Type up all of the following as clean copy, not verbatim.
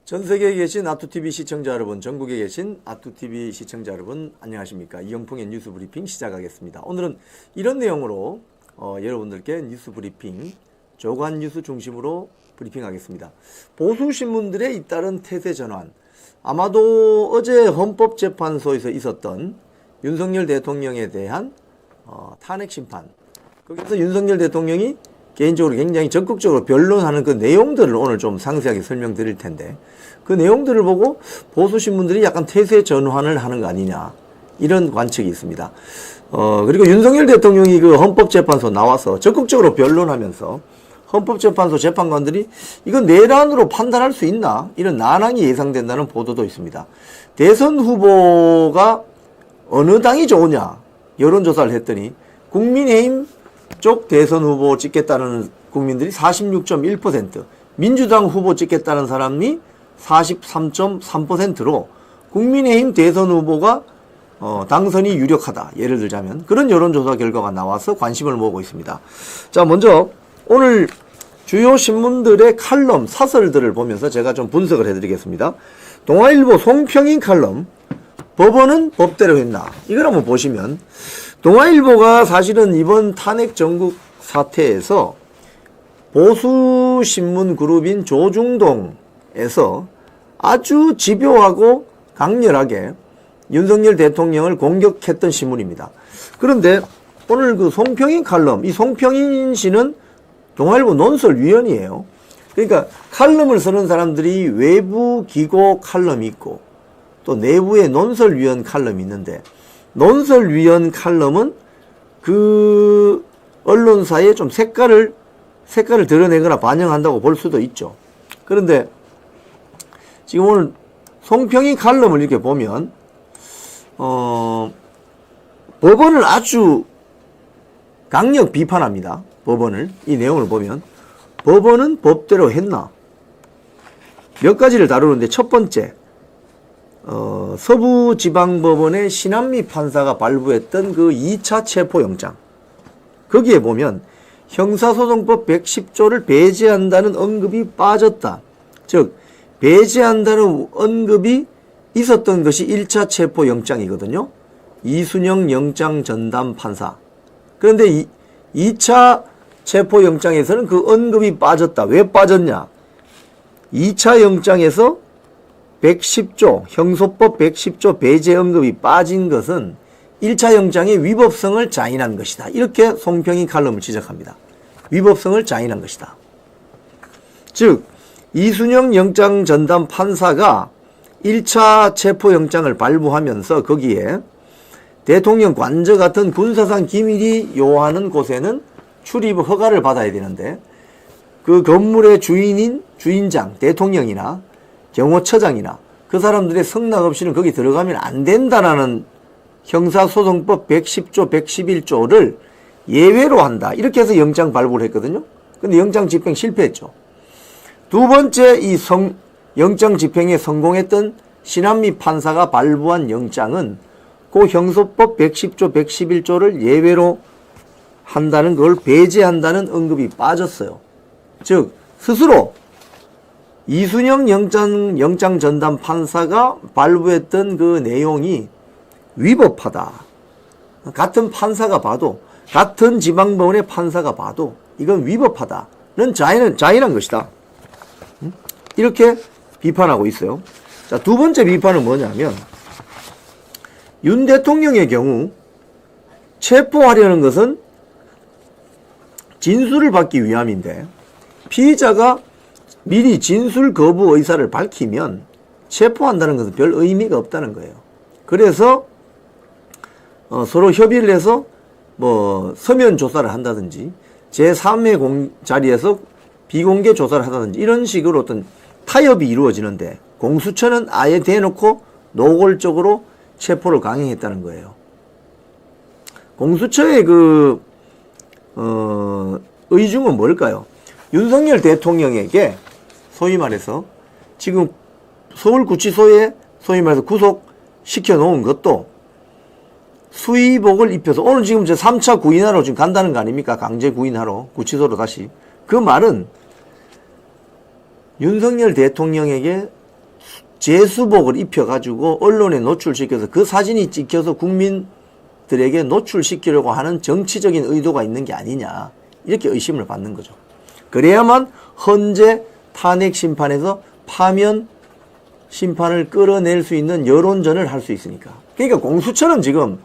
전 세계에 계신 아투TV 시청자 여러분, 전국에 계신 아투TV 시청자 여러분, 안녕하십니까. 이영풍의 뉴스 브리핑 시작하겠습니다. 오늘은 이런 내용으로 여러분들께 뉴스 브리핑, 조간 뉴스 중심으로 브리핑하겠습니다. 보수 신문들의 잇따른 태세 전환, 아마도 어제 헌법재판소에서 있었던 윤석열 대통령에 대한 탄핵 심판, 거기서 윤석열 대통령이 개인적으로 굉장히 적극적으로 변론하는 그 내용들을 오늘 좀 상세하게 설명드릴 텐데, 그 내용들을 보고 보수신문들이 약간 태세 전환을 하는 거 아니냐, 이런 관측이 있습니다. 그리고 윤석열 대통령이 그 헌법재판소 나와서 적극적으로 변론하면서 헌법재판소 재판관들이 이건 내란으로 판단할 수 있나, 이런 난항이 예상된다는 보도도 있습니다. 대선 후보가 어느 당이 좋으냐 여론조사를 했더니 국민의힘 쪽 대선 후보 찍겠다는 국민들이 46.1%, 민주당 후보 찍겠다는 사람이 43.3%로 국민의힘 대선 후보가 당선이 유력하다, 예를 들자면 그런 여론조사 결과가 나와서 관심을 모으고 있습니다. 자, 먼저 오늘 주요 신문들의 칼럼, 사설들을 보면서 제가 좀 분석을 해드리겠습니다. 동아일보 송평인 칼럼, 법원은 법대로 했나, 이걸 한번 보시면, 동아일보가 사실은 이번 탄핵 정국 사태에서 보수신문 그룹인 조중동에서 아주 집요하고 강렬하게 윤석열 대통령을 공격했던 신문입니다. 그런데 오늘 그 송평인 칼럼, 이 송평인 씨는 동아일보 논설위원이에요. 그러니까 칼럼을 쓰는 사람들이 외부 기고 칼럼이 있고 또 내부의 논설위원 칼럼이 있는데, 논설위원 칼럼은 그 언론사의 좀 색깔을 드러내거나 반영한다고 볼 수도 있죠. 그런데 지금 오늘 송평인 칼럼을 이렇게 보면 법원을 아주 강력 비판합니다. 법원을, 이 내용을 보면 법원은 법대로 했나, 몇 가지를 다루는데, 첫 번째, 서부지방법원의 신한미 판사가 발부했던 그 2차 체포영장, 거기에 보면 형사소송법 110조를 배제한다는 언급이 빠졌다. 즉 배제한다는 언급이 있었던 것이 1차 체포영장이거든요. 이순영 영장 전담 판사. 그런데 2차 체포영장에서는 그 언급이 빠졌다. 왜 빠졌냐? 2차 영장에서 110조, 형소법 110조 배제 언급이 빠진 것은 1차 영장의 위법성을 자인한 것이다. 이렇게 송평인 칼럼을 지적합니다. 위법성을 자인한 것이다. 즉 이순영 영장 전담 판사가 1차 체포영장을 발부하면서 거기에 대통령 관저 같은 군사상 기밀이 요하는 곳에는 출입 허가를 받아야 되는데, 그 건물의 주인장, 대통령이나 경호처장이나 그 사람들의 성낙 없이는 거기 들어가면 안 된다라는 형사소송법 110조, 111조를 예외로 한다, 이렇게 해서 영장 발부를 했거든요. 근데 영장 집행 실패했죠. 두 번째, 이 영장 집행에 성공했던 신한미 판사가 발부한 영장은 그 형소법 110조, 111조를 예외로 한다는 걸 배제한다는 언급이 빠졌어요. 즉 스스로 이순영 영장 전담 판사가 발부했던 그 내용이 위법하다, 같은 판사가 봐도, 같은 지방법원의 판사가 봐도 이건 위법하다는 자인한 것이다, 이렇게 비판하고 있어요. 자, 두 번째 비판은 뭐냐면, 윤 대통령의 경우 체포하려는 것은 진술을 받기 위함인데, 피의자가 미리 진술 거부 의사를 밝히면 체포한다는 것은 별 의미가 없다는 거예요. 그래서 서로 협의를 해서 뭐 서면 조사를 한다든지 제3의 자리에서 비공개 조사를 하다든지 이런 식으로 어떤 타협이 이루어지는데, 공수처는 아예 대놓고 노골적으로 체포를 강행했다는 거예요. 공수처의 그 의중은 뭘까요? 윤석열 대통령에게 소위 말해서 지금 서울구치소에 소위 말해서 구속시켜 놓은 것도 수의복을 입혀서, 오늘 지금 제 3차 구인하러 지금 간다는 거 아닙니까? 강제 구인하러 구치소로 다시. 그 말은 윤석열 대통령에게 제수복을 입혀가지고 언론에 노출시켜서 그 사진이 찍혀서 국민들에게 노출시키려고 하는 정치적인 의도가 있는 게 아니냐, 이렇게 의심을 받는 거죠. 그래야만 헌재 탄핵 심판에서 파면 심판을 끌어낼 수 있는 여론전을 할 수 있으니까. 그러니까 공수처는 지금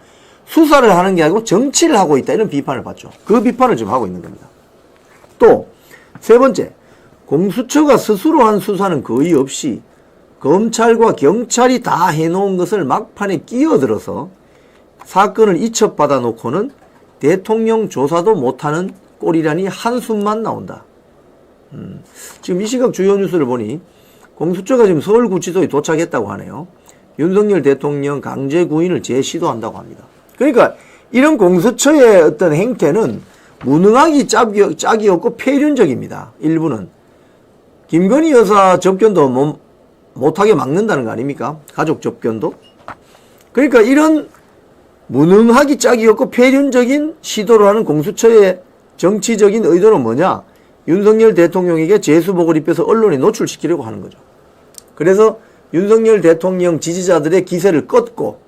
수사를 하는 게 아니고 정치를 하고 있다, 이런 비판을 받죠. 그 비판을 지금 하고 있는 겁니다. 또 세 번째, 공수처가 스스로 한 수사는 거의 없이 검찰과 경찰이 다 해놓은 것을 막판에 끼어들어서 사건을 이첩받아 놓고는 대통령 조사도 못하는 꼴이라니 한숨만 나온다. 지금 이 시각 주요 뉴스를 보니 공수처가 지금 서울구치소에 도착했다고 하네요. 윤석열 대통령 강제 구인을 재시도한다고 합니다. 그러니까 이런 공수처의 어떤 행태는 무능하기 짝이 없고 폐륜적입니다. 일부는. 김건희 여사 접견도 못하게 막는다는 거 아닙니까? 가족 접견도. 그러니까 이런 무능하기 짝이 없고 폐륜적인 시도를 하는 공수처의 정치적인 의도는 뭐냐? 윤석열 대통령에게 제수복을 입혀서 언론에 노출시키려고 하는 거죠. 그래서 윤석열 대통령 지지자들의 기세를 꺾고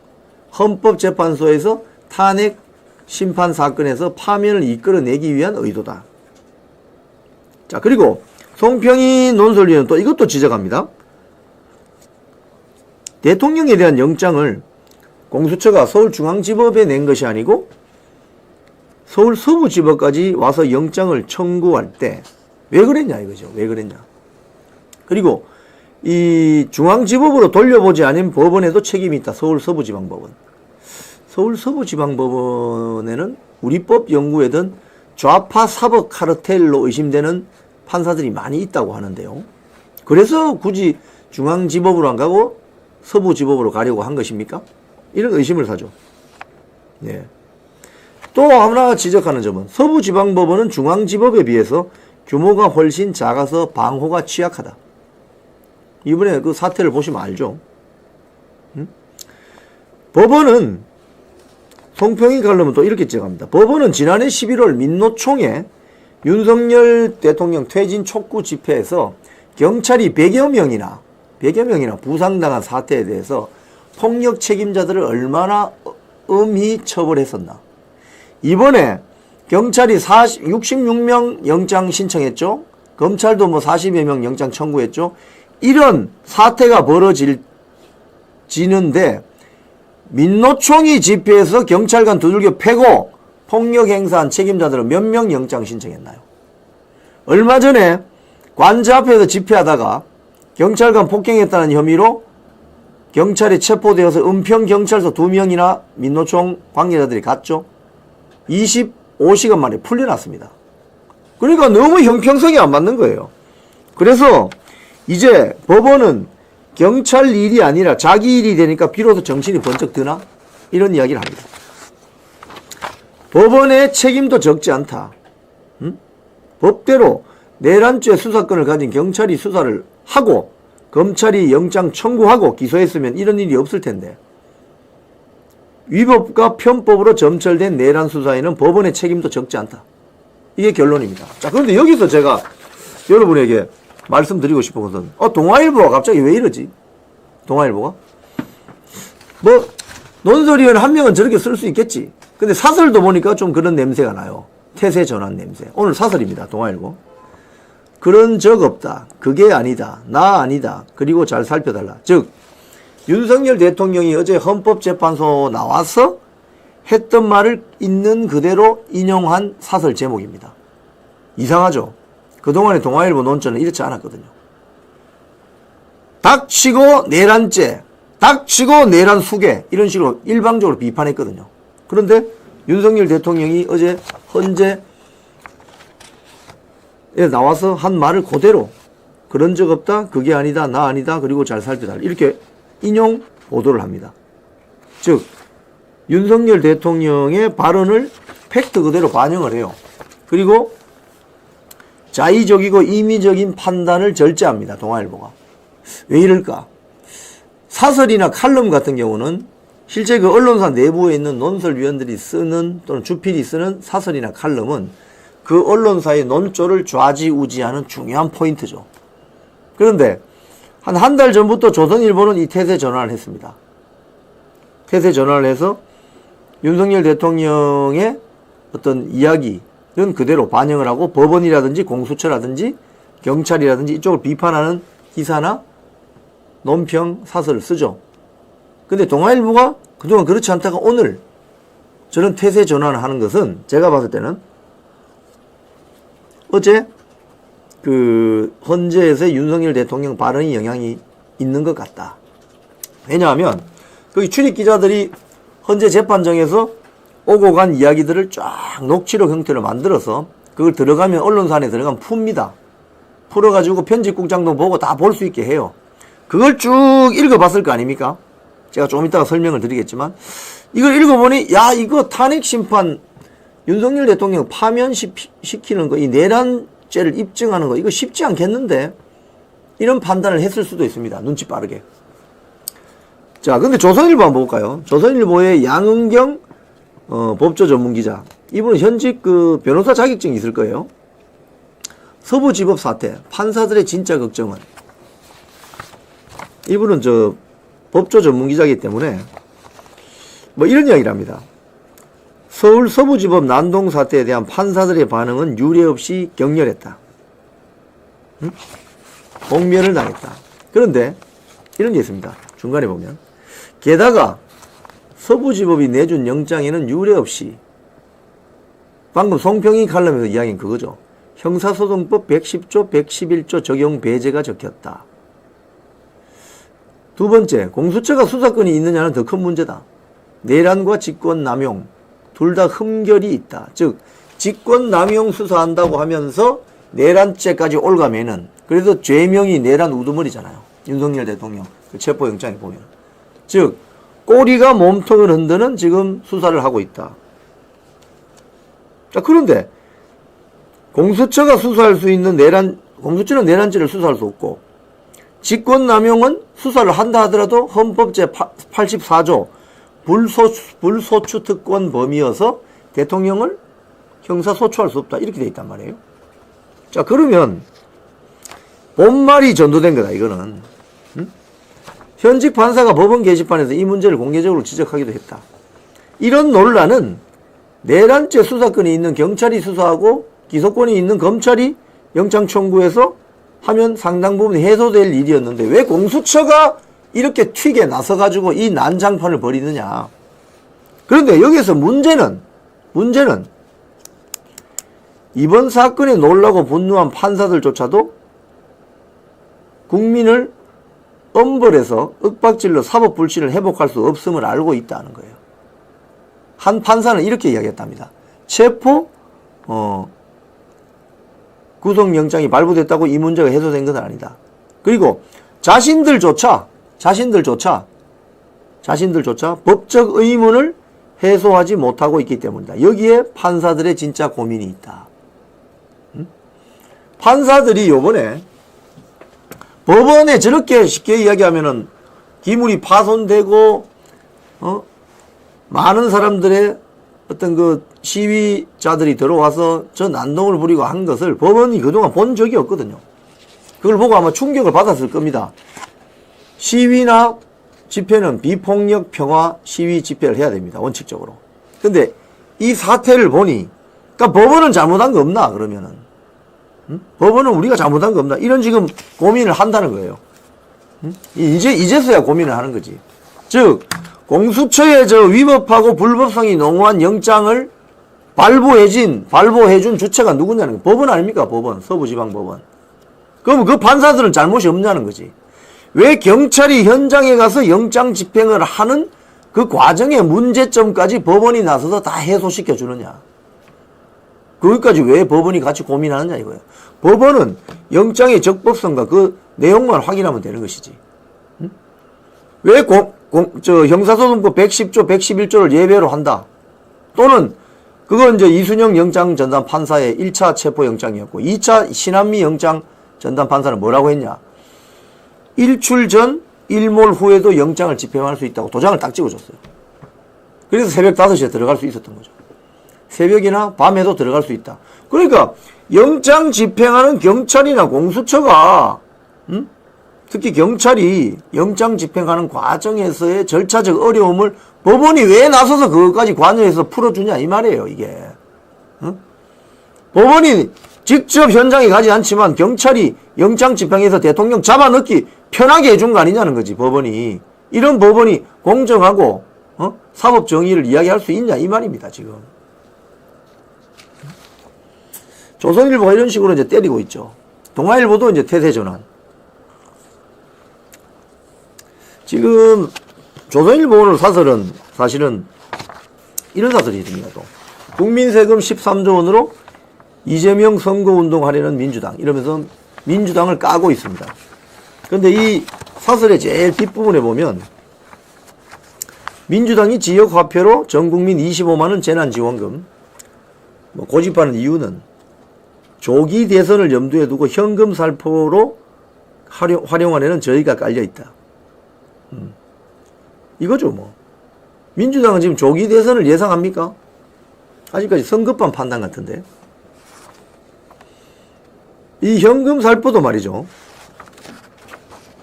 헌법재판소에서 탄핵 심판 사건에서 파면을 이끌어내기 위한 의도다. 자, 그리고 송평희 논설위원은 또 이것도 지적합니다. 대통령에 대한 영장을 공수처가 서울중앙지법에 낸 것이 아니고 서울 서부지법까지 와서 영장을 청구할 때 왜 그랬냐 이거죠. 왜 그랬냐. 그리고 이 중앙지법으로 돌려보지 않은 법원에도 책임이 있다. 서울 서부지방법원. 서울 서부지방법원에는 우리법 연구회든 좌파 사법 카르텔로 의심되는 판사들이 많이 있다고 하는데요. 그래서 굳이 중앙지법으로 안 가고 서부지법으로 가려고 한 것입니까? 이런 의심을 사죠. 네. 또 하나 지적하는 점은 서부지방법원은 중앙지법에 비해서 규모가 훨씬 작아서 방호가 취약하다. 이번에 그 사태를 보시면 알죠. 법원은 송평희 칼럼은 또 이렇게 지적합니다. 법원은 지난해 11월 민노총에 윤석열 대통령 퇴진 촉구 집회에서 경찰이 100여 명이나 부상당한 사태에 대해서 폭력 책임자들을 얼마나 엄히 처벌했었나. 이번에 경찰이 66명 영장 신청했죠. 검찰도 뭐 40여 명 영장 청구했죠. 이런 사태가 벌어지는데 민노총이 집회에서 경찰관 두들겨 패고 폭력 행사한 책임자들은 몇 명 영장 신청했나요? 얼마 전에 관저 앞에서 집회하다가 경찰관 폭행했다는 혐의로 경찰에 체포되어서 은평경찰서 2명이나 민노총 관계자들이 갔죠. 25시간 만에 풀려났습니다. 그러니까 너무 형평성이 안 맞는 거예요. 그래서 이제 법원은 경찰 일이 아니라 자기 일이 되니까 비로소 정신이 번쩍 드나? 이런 이야기를 합니다. 법원의 책임도 적지 않다. 법대로 내란죄 수사권을 가진 경찰이 수사를 하고 검찰이 영장 청구하고 기소했으면 이런 일이 없을 텐데 위법과 편법으로 점철된 내란 수사에는 법원의 책임도 적지 않다. 이게 결론입니다. 자, 그런데 여기서 제가 여러분에게 말씀드리고 싶은 것은 동아일보가 갑자기 왜 이러지? 동아일보가? 뭐 논설위원 한 명은 저렇게 쓸 수 있겠지. 근데 사설도 보니까 좀 그런 냄새가 나요. 태세 전환 냄새. 오늘 사설입니다. 동아일보. 그런 적 없다. 그게 아니다. 나 아니다. 그리고 잘 살펴달라. 즉 윤석열 대통령이 어제 헌법재판소 나와서 했던 말을 있는 그대로 인용한 사설 제목입니다. 이상하죠? 그동안의 동아일보 논조는 이렇지 않았거든요. 닥치고 내란죄, 닥치고 내란 수괴 이런 식으로 일방적으로 비판했거든요. 그런데 윤석열 대통령이 어제 헌재에 나와서 한 말을 그대로 그런 적 없다, 그게 아니다, 나 아니다, 그리고 잘 살펴달라 이렇게 인용 보도를 합니다. 즉 윤석열 대통령의 발언을 팩트 그대로 반영을 해요. 그리고 자의적이고 임의적인 판단을 절제합니다. 동아일보가. 왜 이럴까? 사설이나 칼럼 같은 경우는 실제 그 언론사 내부에 있는 논설위원들이 쓰는 또는 주필이 쓰는 사설이나 칼럼은 그 언론사의 논조를 좌지우지하는 중요한 포인트죠. 그런데 한 달 전부터 조선일보는 이 태세 전환을 했습니다. 태세 전환을 해서 윤석열 대통령의 어떤 이야기는 그대로 반영을 하고 법원이라든지 공수처라든지 경찰이라든지 이쪽을 비판하는 기사나 논평, 사설을 쓰죠. 근데 동아일보가 그동안 그렇지 않다가 오늘 저런 태세 전환을 하는 것은 제가 봤을 때는 어제 그 헌재에서의 윤석열 대통령 발언이 영향이 있는 것 같다. 왜냐하면 거기 출입 기자들이 헌재 재판정에서 오고 간 이야기들을 쫙 녹취록 형태로 만들어서 그걸 들어가면 언론사 안에 들어가면 풉니다. 풀어가지고 편집국장도 보고 다 볼 수 있게 해요. 그걸 쭉 읽어봤을 거 아닙니까? 제가 조금 이따가 설명을 드리겠지만 이걸 읽어보니 야 이거 탄핵심판 윤석열 대통령 파면시키는 거 이 내란죄를 입증하는 거 이거 쉽지 않겠는데 이런 판단을 했을 수도 있습니다. 눈치 빠르게. 자, 근데 조선일보 한번 볼까요? 조선일보의 양은경 법조 전문기자. 이분은 현직 그 변호사 자격증이 있을 거예요. 서부지법 사태, 판사들의 진짜 걱정은. 이분은 저 법조 전문기자이기 때문에 뭐 이런 이야기를 합니다. 서울 서부지법 난동 사태에 대한 판사들의 반응은 유례없이 격렬했다. 응? 공멸을 당했다. 그런데 이런 게 있습니다. 중간에 보면 게다가 서부지법이 내준 영장에는 유례없이 방금 송평이 칼럼에서 이야기한 그거죠. 형사소송법 110조, 111조 적용 배제가 적혔다. 두 번째, 공수처가 수사권이 있느냐는 더 큰 문제다. 내란과 직권남용 둘 다 흠결이 있다. 즉 직권남용 수사한다고 하면서 내란죄까지 올가면은 그래도 죄명이 내란 우두머리잖아요. 윤석열 대통령 그 체포영장에 보면. 즉 꼬리가 몸통을 흔드는 지금 수사를 하고 있다. 자, 그런데 공수처가 수사할 수 있는 공수처는 내란죄를 수사할 수 없고 직권남용은 수사를 한다 하더라도 헌법 제84조 불소추 특권 범위여서 대통령을 형사소추할 수 없다. 이렇게 돼 있단 말이에요. 자, 그러면 본말이 전도된 거다, 이거는. 응? 현직 판사가 법원 게시판에서 이 문제를 공개적으로 지적하기도 했다. 이런 논란은 내란죄 수사권이 있는 경찰이 수사하고 기소권이 있는 검찰이 영장 청구해서 하면 상당 부분 해소될 일이었는데 왜 공수처가 이렇게 튀게 나서가지고 이 난장판을 벌이느냐. 그런데 여기서 문제는 이번 사건에 놀라고 분노한 판사들조차도 국민을 엄벌해서 윽박질러 사법불신을 회복할 수 없음을 알고 있다는 거예요. 한 판사는 이렇게 이야기했답니다. 체포 구속영장이 발부됐다고 이 문제가 해소된 것은 아니다. 그리고 자신들조차 법적 의문을 해소하지 못하고 있기 때문이다. 여기에 판사들의 진짜 고민이 있다. 판사들이 요번에 법원에 저렇게 쉽게 이야기하면은 기물이 파손되고 많은 사람들의 어떤 그 시위자들이 들어와서 저 난동을 부리고 한 것을 법원이 그동안 본 적이 없거든요. 그걸 보고 아마 충격을 받았을 겁니다. 시위나 집회는 비폭력 평화 시위 집회를 해야 됩니다. 원칙적으로. 근데 이 사태를 보니 그러니까 법원은 잘못한 거 없나 그러면은 법원은 우리가 잘못한 거 없나 이런 지금 고민을 한다는 거예요. 이제서야 고민을 하는 거지. 즉 공수처의 저 위법하고 불법성이 농후한 영장을 발부해준 주체가 누구냐는 거예요. 법원 아닙니까? 법원. 서부지방법원. 그럼 그 판사들은 잘못이 없냐는 거지. 왜 경찰이 현장에 가서 영장 집행을 하는 그 과정의 문제점까지 법원이 나서서 다 해소시켜 주느냐. 거기까지 왜 법원이 같이 고민하느냐 이거예요. 법원은 영장의 적법성과 그 내용만 확인하면 되는 것이지. 왜 형사소송법 110조, 111조를 예외로 한다. 또는 그건 이제 이순영 영장 전담 판사의 1차 체포 영장이었고 2차 신한미 영장 전담 판사는 뭐라고 했냐. 일출 전 일몰 후에도 영장을 집행할 수 있다고 도장을 딱 찍어줬어요. 그래서 새벽 5시에 들어갈 수 있었던 거죠. 새벽이나 밤에도 들어갈 수 있다. 그러니까 영장 집행하는 경찰이나 공수처가 특히 경찰이 영장 집행하는 과정에서의 절차적 어려움을 법원이 왜 나서서 그것까지 관여해서 풀어주냐 이 말이에요 이게. 어? 법원이 직접 현장에 가지 않지만 경찰이 영장 집행해서 대통령 잡아넣기 편하게 해준 거 아니냐는 거지 법원이. 이런 법원이 공정하고 사법 정의를 이야기할 수 있냐 이 말입니다 지금. 조선일보가 이런 식으로 이제 때리고 있죠. 동아일보도 이제 태세 전환. 지금 조선일보 오늘 사설은 사실은 이런 사설이 있습니다. 또 국민 세금 13조 원으로 이재명 선거운동 하려는 민주당 이러면서 민주당을 까고 있습니다. 그런데 이 사설의 제일 뒷부분에 보면 민주당이 지역화폐로 전국민 25만원 재난지원금 고집하는 이유는 조기 대선을 염두에 두고 현금 살포로 활용하려는 저희가 깔려있다. 이거죠 뭐. 민주당은 지금 조기 대선을 예상합니까? 아직까지 성급한 판단 같은데. 이 현금 살포도 말이죠.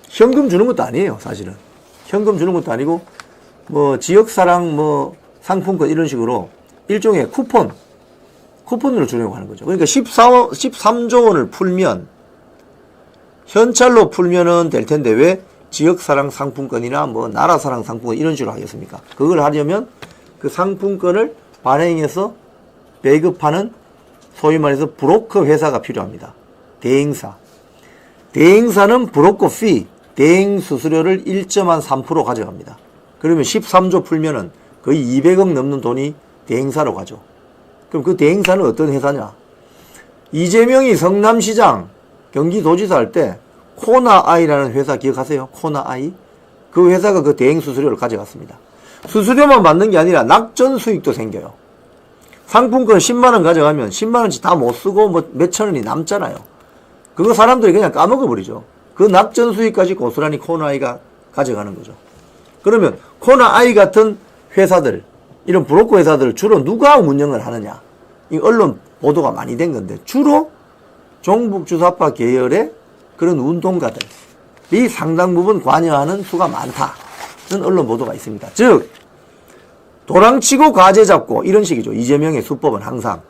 현금 주는 것도 아니에요 사실은. 현금 주는 것도 아니고 뭐 지역사랑 뭐 상품권 이런 식으로 일종의 쿠폰으로 주려고 하는 거죠. 그러니까 13조 원을 풀면 현찰로 풀면은 될 텐데 왜 지역사랑 상품권이나 뭐 나라사랑 상품권 이런 식으로 하겠습니까? 그걸 하려면 그 상품권을 발행해서 배급하는 소위 말해서 브로커 회사가 필요합니다. 대행사. 대행사는 브로커 피, 대행 수수료를 1.3% 가져갑니다. 그러면 13조 풀면은 거의 200억 넘는 돈이 대행사로 가죠. 그럼 그 대행사는 어떤 회사냐? 이재명이 성남시장 경기도지사 할 때 코나아이라는 회사 기억하세요? 코나아이? 그 회사가 그 대행 수수료를 가져갔습니다. 수수료만 받는 게 아니라 낙전 수익도 생겨요. 상품권 10만원 가져가면 10만원치 다 못 쓰고 뭐 몇천원이 남잖아요. 그거 사람들이 그냥 까먹어버리죠. 그 낙전 수익까지 고스란히 코나아이가 가져가는 거죠. 그러면 코나아이 같은 회사들, 이런 브로커 회사들을 주로 누가 운영을 하느냐? 이 언론 보도가 많이 된 건데 주로 종북주사파 계열의 그런 운동가들이 상당 부분 관여하는 수가 많다는 언론 보도가 있습니다. 즉 도랑치고 과제 잡고 이런 식이죠. 이재명의 수법은 항상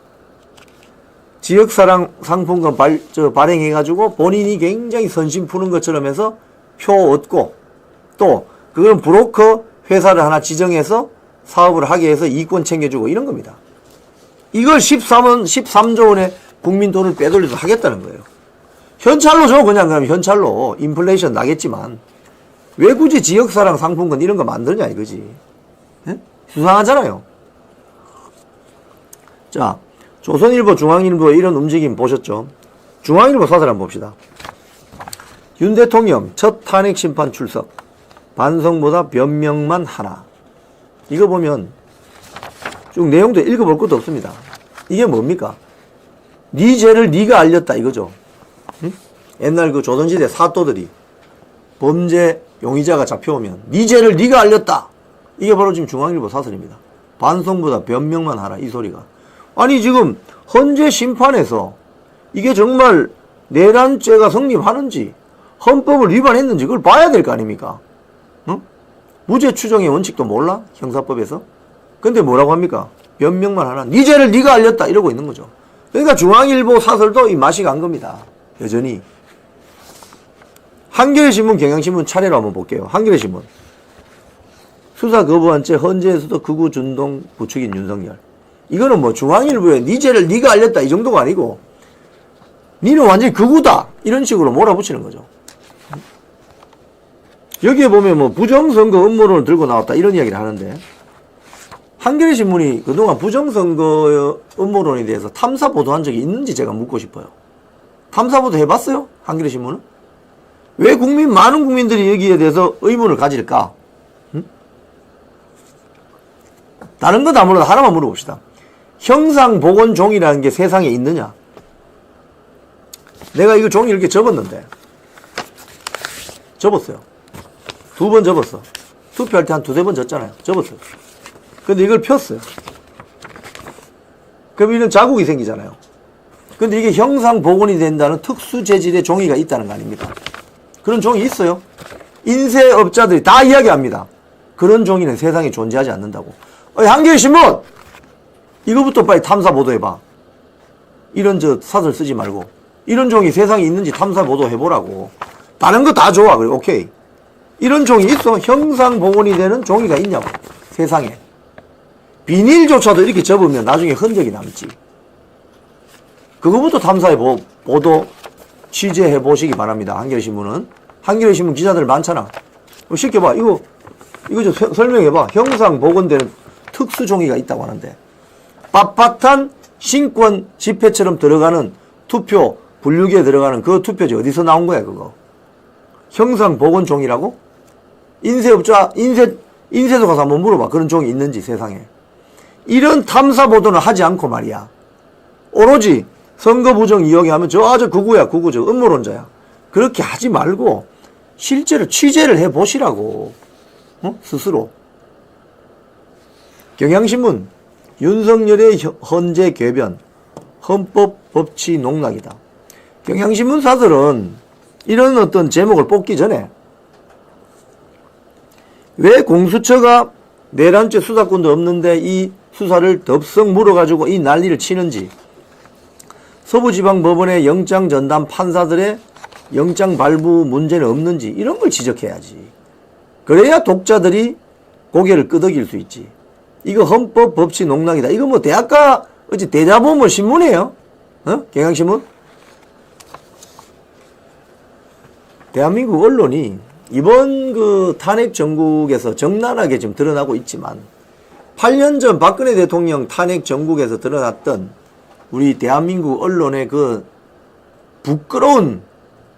지역사랑 상품권 발행해가지고 본인이 굉장히 선심 푸는 것처럼 해서 표 얻고 또 그건 브로커 회사를 하나 지정해서 사업을 하게 해서 이권 챙겨주고 이런 겁니다. 이걸 13조 원의 국민 돈을 빼돌려서 하겠다는 거예요. 현찰로 줘 그냥 그럼 현찰로 인플레이션 나겠지만 왜 굳이 지역사랑 상품권 이런 거 만드냐 이거지. 예? 수상하잖아요. 자, 조선일보, 중앙일보 이런 움직임 보셨죠? 중앙일보 사설 한번 봅시다. 윤 대통령 첫 탄핵 심판 출석. 반성보다 변명만 하나. 이거 보면 쭉 내용도 읽어볼 것도 없습니다. 이게 뭡니까? 네 죄를 네가 알렸다 이거죠. 응? 옛날 그 조선시대 사또들이 범죄 용의자가 잡혀오면 네 죄를 네가 알렸다. 이게 바로 지금 중앙일보 사설입니다. 반성보다 변명만 하라 이 소리가. 아니 지금 헌재 심판에서 이게 정말 내란죄가 성립하는지 헌법을 위반했는지 그걸 봐야 될 거 아닙니까? 응? 무죄 추정의 원칙도 몰라? 형사법에서? 근데 뭐라고 합니까? 변명만 하나. 네 죄를 네가 알렸다 이러고 있는 거죠. 그러니까 중앙일보 사설도 이 맛이 간 겁니다. 여전히. 한겨레신문, 경향신문 차례로 한번 볼게요. 한겨레신문. 수사 거부한 채 헌재에서도 극우 준동 부추긴 윤석열. 이거는 뭐 중앙일보에 네 죄를 네가 알렸다 이 정도가 아니고 니는 완전히 극우다 이런 식으로 몰아붙이는 거죠. 여기에 보면 뭐 부정선거 음모론을 들고 나왔다 이런 이야기를 하는데 한겨레신문이 그동안 부정선거 음모론에 대해서 탐사 보도한 적이 있는지 제가 묻고 싶어요. 탐사 보도 해봤어요? 한겨레신문은? 왜 많은 국민들이 여기에 대해서 의문을 가질까? 응? 다른 건 다 몰라도 하나만 물어봅시다. 형상보건종이라는 게 세상에 있느냐? 내가 이거 종이 이렇게 접었는데 접었어요. 2번 접었어. 투표할 때 한 2-3번 졌잖아요. 접었어요. 근데 이걸 폈어요. 그럼 이런 자국이 생기잖아요. 근데 이게 형상복원이 된다는 특수 재질의 종이가 있다는 거 아닙니까? 그런 종이 있어요. 인쇄업자들이 다 이야기합니다. 그런 종이는 세상에 존재하지 않는다고. 한겨레 신문! 이거부터 빨리 탐사 보도해봐. 이런 사설 쓰지 말고. 이런 종이 세상에 있는지 탐사 보도해보라고. 다른 거 다 좋아. 그래, 오케이. 이런 종이 있어. 형상 복원이 되는 종이가 있냐고. 세상에. 비닐조차도 이렇게 접으면 나중에 흔적이 남지. 그거부터 탐사해 보도 취재해 보시기 바랍니다. 한겨레 신문은. 한겨레 신문 기자들 많잖아. 쉽게 봐. 이거 좀 설명해봐. 형상 복원되는 특수 종이가 있다고 하는데. 빳빳한 신권 집회처럼 들어가는 투표, 분류기에 들어가는 그 투표지 어디서 나온 거야, 그거? 형상 복원 종이라고? 인쇄업자, 인쇄소 가서 한번 물어봐. 그런 종이 있는지, 세상에. 이런 탐사 보도는 하지 않고 말이야. 오로지 선거 부정 이야기하면 저 극우야, 극우, 저 음모론자야. 그렇게 하지 말고 실제로 취재를 해 보시라고. 스스로. 경향신문, 윤석열의 헌재 궤변, 헌법 법치 농락이다. 경향신문 사들은 이런 어떤 제목을 뽑기 전에 왜 공수처가 내란죄 수사권도 없는데 이 수사를 덥석 물어가지고 이 난리를 치는지, 서부지방법원의 영장 전담 판사들의 영장 발부 문제는 없는지 이런 걸 지적해야지. 그래야 독자들이 고개를 끄덕일 수 있지. 이거 헌법 법치 농락이다. 이거 뭐 대학가 어찌 대자보 뭐 신문이에요? 경향신문? 대한민국 언론이 이번 그 탄핵 정국에서 적나라하게 지금 드러나고 있지만 8년 전 박근혜 대통령 탄핵 정국에서 드러났던 우리 대한민국 언론의 그 부끄러운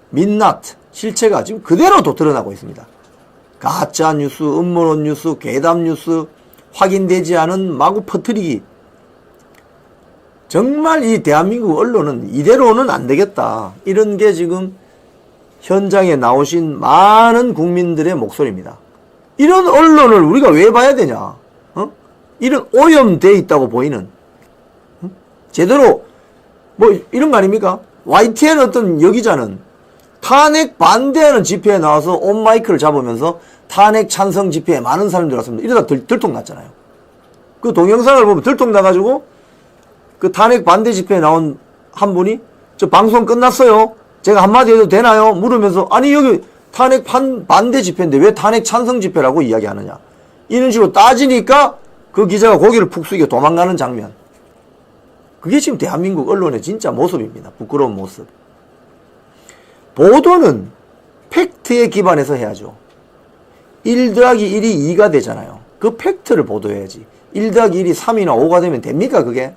민낯 실체가 지금 그대로 드러나고 있습니다. 가짜 뉴스, 음모론 뉴스, 괴담 뉴스, 확인되지 않은 마구 퍼뜨리기. 정말 이 대한민국 언론은 이대로는 안 되겠다. 이런 게 지금 현장에 나오신 많은 국민들의 목소리입니다. 이런 언론을 우리가 왜 봐야 되냐? 이런 오염돼 있다고 보이는. 제대로 뭐 이런 거 아닙니까? YTN 어떤 여기자는 탄핵 반대하는 집회에 나와서 온 마이크를 잡으면서 탄핵 찬성 집회에 많은 사람들이 왔습니다. 이러다 들통났잖아요. 그 동영상을 보면 들통나가지고 그 탄핵 반대 집회에 나온 한 분이 저 방송 끝났어요. 제가 한마디 해도 되나요? 물으면서 아니 여기 탄핵 반대 집회인데 왜 탄핵 찬성 집회라고 이야기하느냐. 이런 식으로 따지니까 그 기자가 고개를 푹 숙이고 도망가는 장면. 그게 지금 대한민국 언론의 진짜 모습입니다. 부끄러운 모습. 보도는 팩트에 기반해서 해야죠. 1 더하기 1이 2가 되잖아요. 그 팩트를 보도해야지. 1 더하기 1이 3이나 5가 되면 됩니까 그게?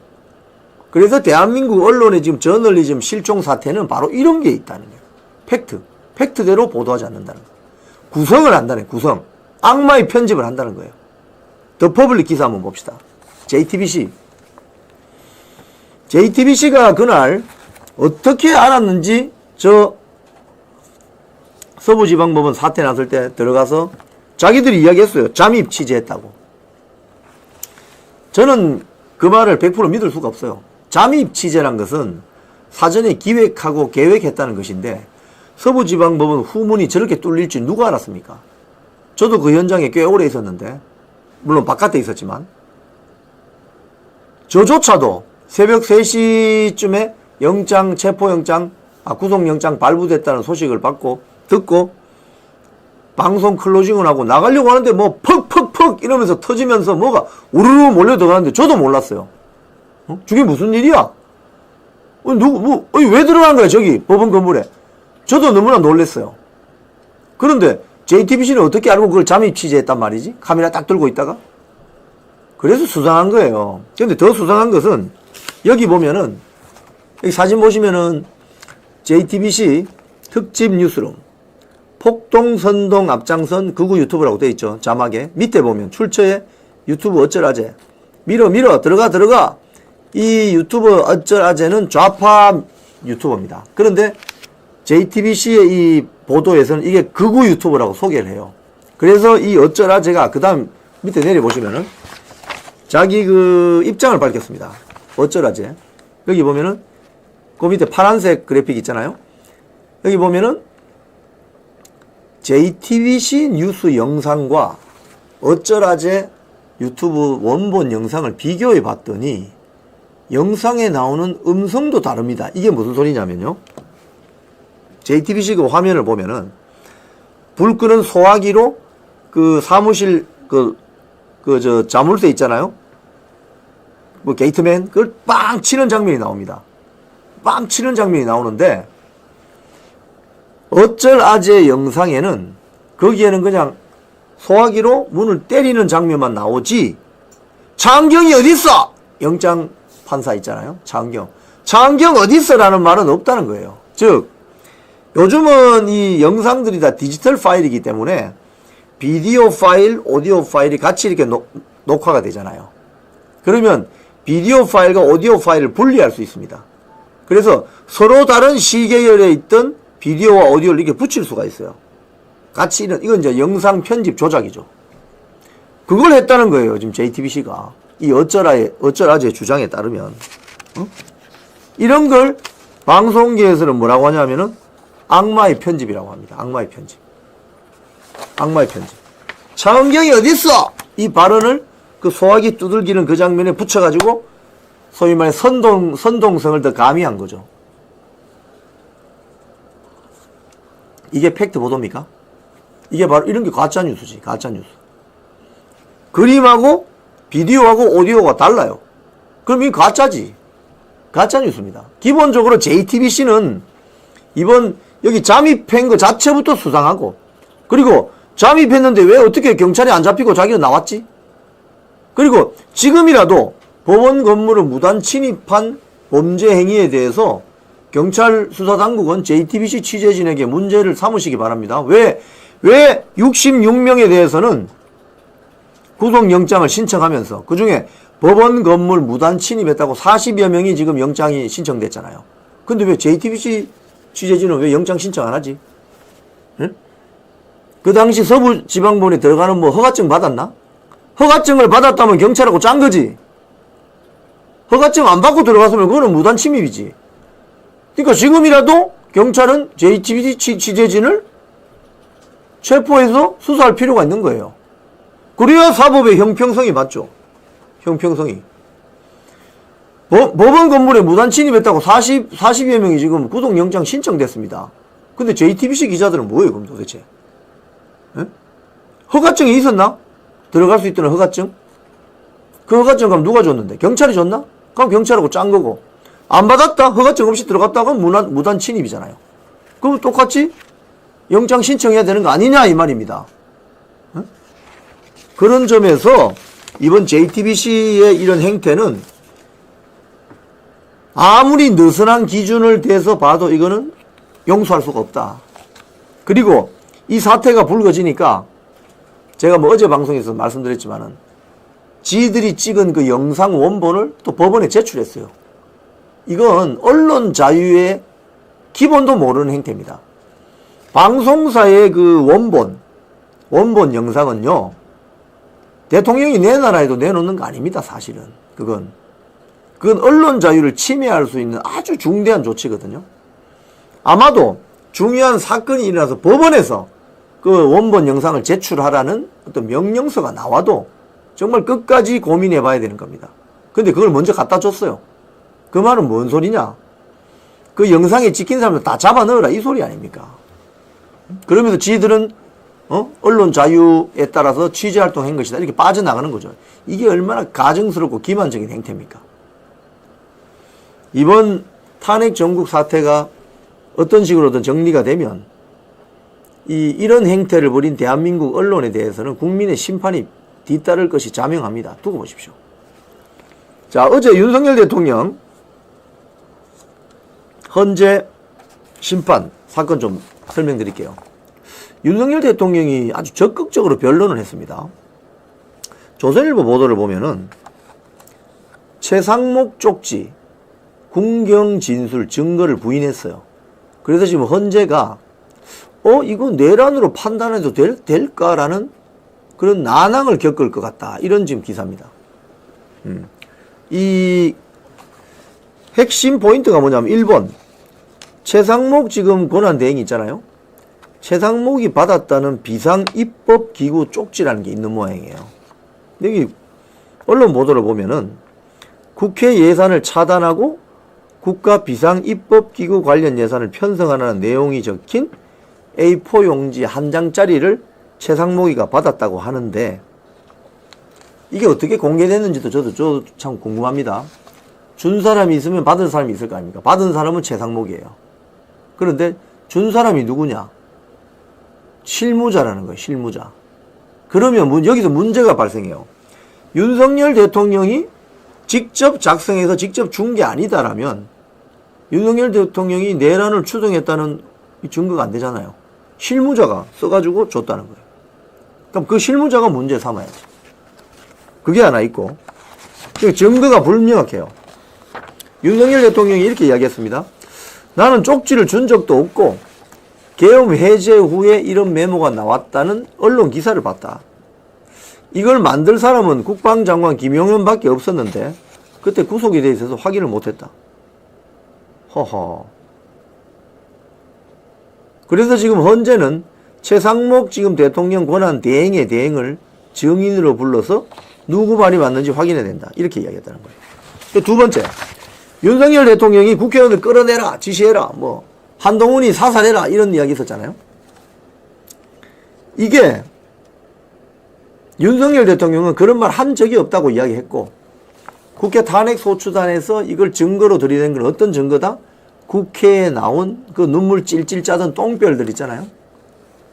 그래서 대한민국 언론의 지금 저널리즘 실종 사태는 바로 이런 게 있다는 거예요. 팩트. 팩트대로 보도하지 않는다는 거예요. 구성을 한다는 거예요. 구성. 악마의 편집을 한다는 거예요. 더 퍼블릭 기사 한번 봅시다. JTBC. JTBC가 그날 어떻게 알았는지 저 서부지방법원 사태 났을 때 들어가서 자기들이 이야기했어요. 잠입 취재했다고. 저는 그 말을 100% 믿을 수가 없어요. 잠입 취재란 것은 사전에 기획하고 계획했다는 것인데 서부지방법원 후문이 저렇게 뚫릴 줄 누가 알았습니까? 저도 그 현장에 꽤 오래 있었는데 물론 바깥에 있었지만 저조차도 새벽 3시쯤에 구속영장 발부됐다는 소식을 듣고 방송 클로징을 하고 나가려고 하는데 뭐 퍽퍽퍽 이러면서 터지면서 뭐가 우르르 몰려 들어가는데 저도 몰랐어요. 저게 무슨 일이야? 왜 들어간 거야 저기 법원 건물에? 저도 너무나 놀랐어요. 그런데 JTBC는 어떻게 알고 그걸 잠입 취재했단 말이지? 카메라 딱 들고 있다가? 그래서 수상한 거예요. 근데 더 수상한 것은 여기 보면은 여기 사진 보시면은 JTBC 특집 뉴스룸 폭동 선동 앞장선 극우 유튜브라고 되어 있죠. 자막에 밑에 보면 출처에 유튜브 어쩌라제 밀어 들어가 이 유튜브 어쩌라제는 좌파 유튜버입니다. 그런데 JTBC의 이 보도에서는 이게 극우 유튜브라고 소개를 해요. 그래서 이 어쩌라제가 그 다음 밑에 내려보시면은 자기 그 입장을 밝혔습니다. 어쩌라제 여기 보면은 그 밑에 파란색 그래픽 있잖아요. 여기 보면은 JTBC 뉴스 영상과 어쩌라제 유튜브 원본 영상을 비교해 봤더니 영상에 나오는 음성도 다릅니다. 이게 무슨 소리냐면요. JTBC 그 화면을 보면은 불 끄는 소화기로 그 사무실 자물쇠 있잖아요. 뭐 게이트맨 그걸 빵 치는 장면이 나옵니다. 빵 치는 장면이 나오는데 어쩔 아재 영상에는 거기에는 그냥 소화기로 문을 때리는 장면만 나오지 차은경이 어딨어? 영장 판사 있잖아요. 차은경 어딨어? 라는 말은 없다는 거예요. 즉 요즘은 이 영상들이 다 디지털 파일이기 때문에 비디오 파일, 오디오 파일이 같이 이렇게 녹화가 되잖아요. 그러면 비디오 파일과 오디오 파일을 분리할 수 있습니다. 그래서 서로 다른 시계열에 있던 비디오와 오디오를 이렇게 붙일 수가 있어요. 같이 이건 이제 영상 편집 조작이죠. 그걸 했다는 거예요. 지금 JTBC가 이 어쩌라제 주장에 따르면 이런 걸 방송계에서는 뭐라고 하냐면은 악마의 편집이라고 합니다. 악마의 편집. 차은경이 어딨어? 이 발언을 그 소화기 두들기는 그 장면에 붙여가지고 소위 말해 선동성을 더 가미한 거죠. 이게 팩트 보도입니까? 이게 바로 이런 게 가짜뉴스지. 가짜뉴스. 그림하고 비디오하고 오디오가 달라요. 그럼 이게 가짜지. 가짜뉴스입니다. 기본적으로 JTBC는 이번 여기 잠입한 거 자체부터 수상하고 그리고 잠입했는데 왜 어떻게 경찰이 안 잡히고 자기는 나왔지? 그리고 지금이라도 법원 건물을 무단 침입한 범죄 행위에 대해서 경찰 수사당국은 JTBC 취재진에게 문제를 삼으시기 바랍니다. 왜 66명에 대해서는 구속영장을 신청하면서 그중에 법원 건물 무단 침입했다고 40여 명이 지금 영장이 신청됐잖아요. 근데 왜 JTBC 취재진은 왜 영장 신청 안 하지? 응? 그 당시 서부지방법원에 들어가는 뭐 허가증 받았나? 허가증을 받았다면 경찰하고 짠 거지. 허가증 안 받고 들어갔으면 그거는 무단 침입이지. 그러니까 지금이라도 경찰은 JTBC 취재진을 체포해서 수사할 필요가 있는 거예요. 그래야 사법의 형평성이 맞죠. 형평성이. 법원 건물에 무단 침입했다고 40여 명이 지금 구속영장 신청됐습니다. 근데 JTBC 기자들은 뭐예요, 그럼 도대체? 에? 허가증이 있었나? 들어갈 수 있다는 허가증? 그 허가증 그럼 누가 줬는데? 경찰이 줬나? 그럼 경찰하고 짠 거고. 안 받았다? 허가증 없이 들어갔다? 그럼 무단 침입이잖아요. 그럼 똑같이 영장 신청해야 되는 거 아니냐, 이 말입니다. 에? 그런 점에서 이번 JTBC의 이런 행태는 아무리 느슨한 기준을 대서 봐도 이거는 용서할 수가 없다. 그리고 이 사태가 불거지니까 제가 뭐 어제 방송에서 말씀드렸지만은 지들이 찍은 그 영상 원본을 또 법원에 제출했어요. 이건 언론 자유의 기본도 모르는 행태입니다. 방송사의 그 원본 영상은요, 대통령이 내놔라 해도 내놓는 거 아닙니다, 사실은. 그건 언론 자유를 침해할 수 있는 아주 중대한 조치거든요. 아마도 중요한 사건이 일어나서 법원에서 그 원본 영상을 제출하라는 어떤 명령서가 나와도 정말 끝까지 고민해 봐야 되는 겁니다. 근데 그걸 먼저 갖다 줬어요. 그 말은 뭔 소리냐? 그 영상에 찍힌 사람들 다 잡아 넣으라, 이 소리 아닙니까? 그러면서 지들은 언론 자유에 따라서 취재 활동한 것이다, 이렇게 빠져나가는 거죠. 이게 얼마나 가증스럽고 기만적인 행태입니까? 이번 탄핵 정국 사태가 어떤 식으로든 정리가 되면 이런 행태를 벌인 대한민국 언론에 대해서는 국민의 심판이 뒤따를 것이 자명합니다. 두고 보십시오. 자, 어제 윤석열 대통령 헌재 심판 사건 좀 설명드릴게요. 윤석열 대통령이 아주 적극적으로 변론을 했습니다. 조선일보 보도를 보면은 최상목 쪽지, 군경 진술 증거를 부인했어요. 그래서 지금 헌재가 이거 내란으로 판단해도 될까라는 그런 난항을 겪을 것 같다, 이런 지금 기사입니다. 이 핵심 포인트가 뭐냐면 1번 최상목 지금 권한대행이 있잖아요. 최상목이 받았다는 비상입법기구 쪽지라는 게 있는 모양이에요. 여기 언론 보도를 보면은 국회 예산을 차단하고 국가 비상입법기구 관련 예산을 편성하라는 내용이 적힌 A4 용지 한 장짜리를 최상목이가 받았다고 하는데, 이게 어떻게 공개됐는지도 저도 참 궁금합니다. 준 사람이 있으면 받은 사람이 있을 거 아닙니까? 받은 사람은 최상목이에요. 그런데 준 사람이 누구냐? 실무자라는 거예요. 실무자. 그러면 여기서 문제가 발생해요. 윤석열 대통령이 직접 작성해서 직접 준 게 아니다라면 윤석열 대통령이 내란을 추동했다는 증거가 안 되잖아요. 실무자가 써가지고 줬다는 거예요. 그럼 그 실무자가 문제 삼아야지. 그게 하나 있고, 증거가 불명확해요. 윤석열 대통령이 이렇게 이야기했습니다. 나는 쪽지를 준 적도 없고 계엄 해제 후에 이런 메모가 나왔다는 언론 기사를 봤다. 이걸 만들 사람은 국방장관 김용현 밖에 없었는데 그때 구속이 돼 있어서 확인을 못했다. 허허. 그래서 지금 현재는 최상목 지금 대통령 권한 대행의 대행을 증인으로 불러서 누구 말이 맞는지 확인해야 된다. 이렇게 이야기했다는 거예요. 두 번째, 윤석열 대통령이 국회의원을 끌어내라, 지시해라, 한동훈이 사살해라, 이런 이야기 있었잖아요. 이게 윤석열 대통령은 그런 말 한 적이 없다고 이야기했고, 국회 탄핵소추단에서 이걸 증거로 들이댄 건 어떤 증거다? 국회에 나온 그 눈물 찔찔 짜던 똥별들 있잖아요.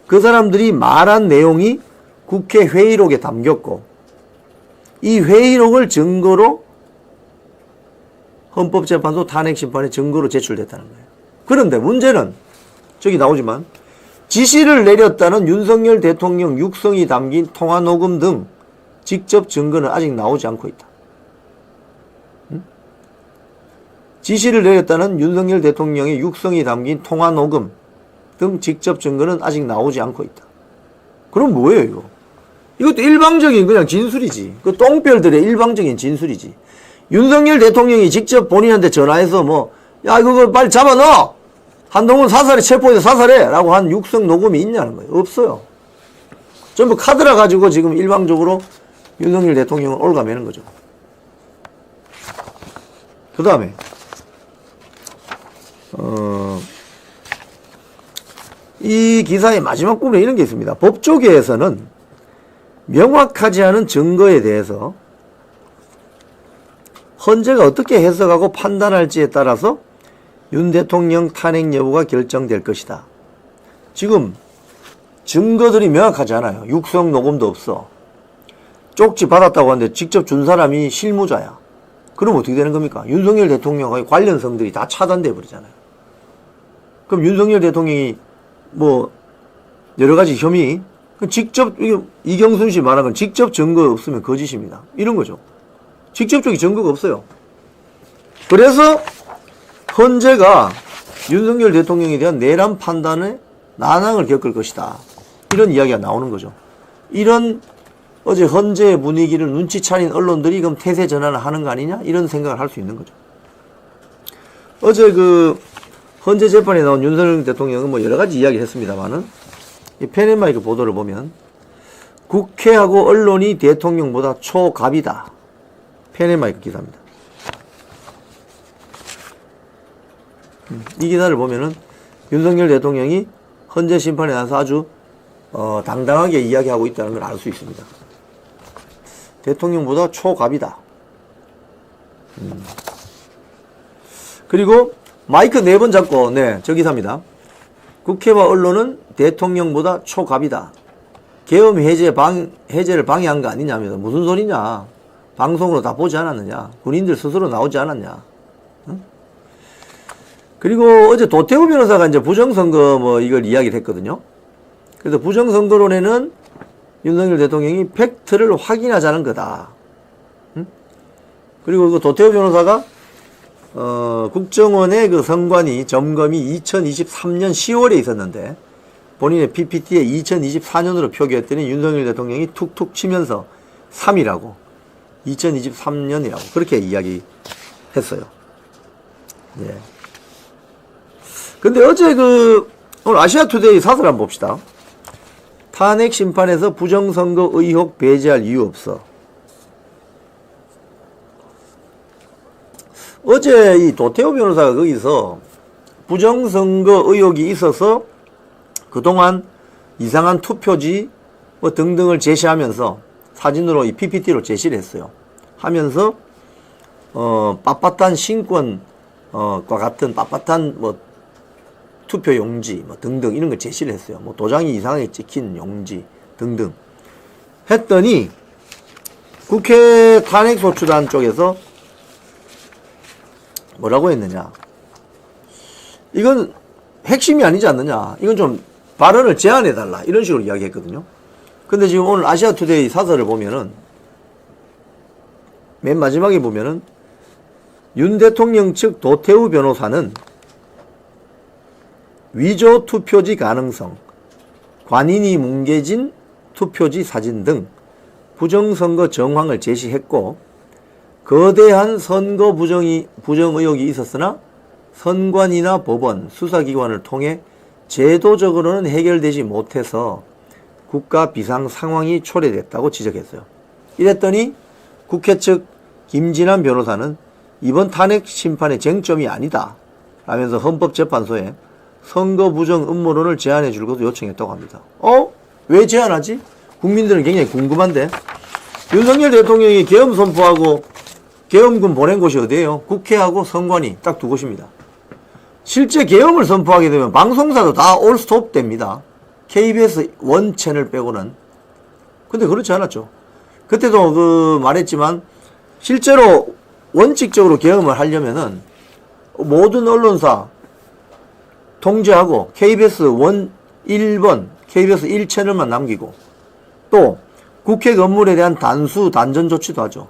그 사람들이 말한 내용이 국회 회의록에 담겼고, 이 회의록을 증거로 헌법재판소 탄핵심판에 증거로 제출됐다는 거예요. 그런데 문제는 저기 나오지만 지시를 내렸다는 윤석열 대통령 육성이 담긴 통화녹음 등 직접 증거는 아직 나오지 않고 있다. 지시를 내렸다는 윤석열 대통령의 육성이 담긴 통화녹음 등 직접 증거는 아직 나오지 않고 있다. 그럼 뭐예요 이거? 이것도 일방적인 그냥 진술이지. 그 똥별들의 일방적인 진술이지. 윤석열 대통령이 직접 본인한테 전화해서 야 이거 빨리 잡아넣어! 한동훈 사살에 체포해서 사살해! 라고 한 육성 녹음이 있냐는 거예요. 없어요. 전부 카드라 가지고 지금 일방적으로 윤석열 대통령을 올가매는 거죠. 그 다음에 이 기사의 마지막 부분에 이런 게 있습니다. 법조계에서는 명확하지 않은 증거에 대해서 헌재가 어떻게 해석하고 판단할지에 따라서 윤 대통령 탄핵 여부가 결정될 것이다. 지금 증거들이 명확하지 않아요. 육성 녹음도 없어. 쪽지 받았다고 하는데 직접 준 사람이 실무자야. 그럼 어떻게 되는 겁니까? 윤석열 대통령의 관련성들이 다 차단돼 버리잖아요. 그럼 윤석열 대통령이 여러 가지 혐의, 직접, 이경순 씨 말한 건 직접 증거 없으면 거짓입니다. 이런 거죠. 직접적인 증거가 없어요. 그래서 헌재가 윤석열 대통령에 대한 내란 판단에 난항을 겪을 것이다. 이런 이야기가 나오는 거죠. 이런 어제 헌재 분위기를 눈치차린 언론들이 그럼 태세 전환을 하는 거 아니냐? 이런 생각을 할 수 있는 거죠. 어제 헌재 재판에 나온 윤석열 대통령은 여러 가지 이야기를 했습니다만은 이 펜앤마이크 보도를 보면 국회하고 언론이 대통령보다 초갑이다. 펜앤마이크 기사입니다. 이 기사를 보면은 윤석열 대통령이 헌재 심판에 나서 아주 당당하게 이야기하고 있다는 걸 알 수 있습니다. 대통령보다 초갑이다. 그리고 마이크 4번 잡고 저 기사입니다. 국회와 언론은 대통령보다 초갑이다. 계엄 해제를 방해한 거 아니냐면서 무슨 소리냐. 방송으로 다 보지 않았느냐. 군인들 스스로 나오지 않았냐. 응? 그리고 어제 도태우 변호사가 이제 부정선거 이걸 이야기를 했거든요. 그래서 부정선거론에는 윤석열 대통령이 팩트를 확인하자는 거다. 응? 그리고 그 도태우 변호사가 국정원의 그 선관위 점검이 2023년 10월에 있었는데 본인의 PPT에 2024년으로 표기했더니 윤석열 대통령이 툭툭 치면서 3이라고 2023년이라고 그렇게 이야기했어요. 예. 근데 어제 오늘 아시아투데이 사설 한번 봅시다. 탄핵 심판에서 부정선거 의혹 배제할 이유 없어. 어제 이 도태우 변호사가 거기서 부정선거 의혹이 있어서 그동안 이상한 투표지 뭐 등등을 제시하면서 사진으로 이 PPT로 제시를 했어요. 하면서 빳빳한 신권과 같은 빳빳한 뭐 투표 용지 뭐 등등 이런 걸 제시를 했어요. 뭐 도장이 이상하게 찍힌 용지 등등 했더니 국회 탄핵소추단 쪽에서 뭐라고 했느냐. 이건 핵심이 아니지 않느냐. 이건 좀 발언을 제한해달라. 이런 식으로 이야기했거든요. 근데 지금 오늘 아시아투데이 사설을 보면은 맨 마지막에 보면은 윤 대통령 측 도태우 변호사는 위조 투표지 가능성, 관인이 뭉개진 투표지 사진 등 부정선거 정황을 제시했고 거대한 선거 부정 의혹이 있었으나 선관위나 법원, 수사기관을 통해 제도적으로는 해결되지 못해서 국가 비상 상황이 초래됐다고 지적했어요. 이랬더니 국회 측 김진환 변호사는 이번 탄핵 심판의 쟁점이 아니다 라면서 헌법재판소에 선거 부정 음모론을 제안해 줄 것을 요청했다고 합니다. 왜 제안하지? 국민들은 굉장히 궁금한데. 윤석열 대통령이 계엄 선포하고 계엄군 보낸 곳이 어디예요? 국회하고 선관위 딱 두 곳입니다. 실제 계엄을 선포하게 되면 방송사도 다 올 스톱 됩니다. KBS 원 채널 빼고는. 근데 그렇지 않았죠. 그때도 말했지만 실제로 원칙적으로 계엄을 하려면은 모든 언론사 통제하고 KBS 1번, KBS 1채널만 남기고 또 국회 건물에 대한 단전 조치도 하죠.